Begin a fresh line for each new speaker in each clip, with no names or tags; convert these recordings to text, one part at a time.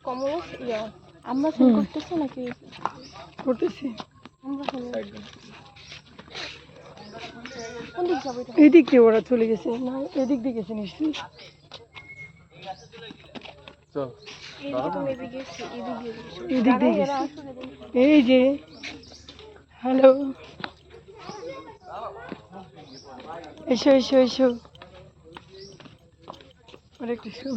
কমল আমরা ফোন করতেছি নাকি
করতেছি
আমরা কোন দিক যাবো
এদিক দিয়ে ওরা চলে গেছে না এদিক দিয়ে গেছে নিশ্চয়ই এদিক দিয়ে গেছে এই যে হ্যালো এসো এসো এসো আরেকটু শো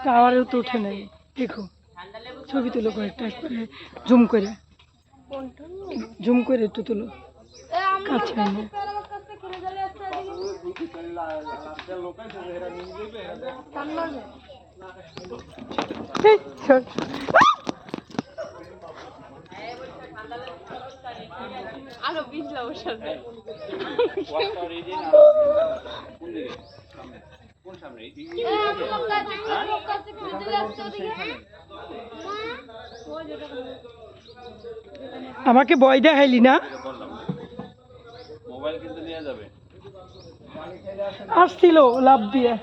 টাওয়ারেও তো উঠে নাই দেখো ছবি তুলো কয়েকটা করে জুম করে একটু তুলো কাছে এনে। এই, শোন।
আরো বিজলা ওর
আমাকে ভয় দেখাইলি না
মোবাইল কিন্তু নিয়ে যাবে
আসছিল লাভ দিয়ে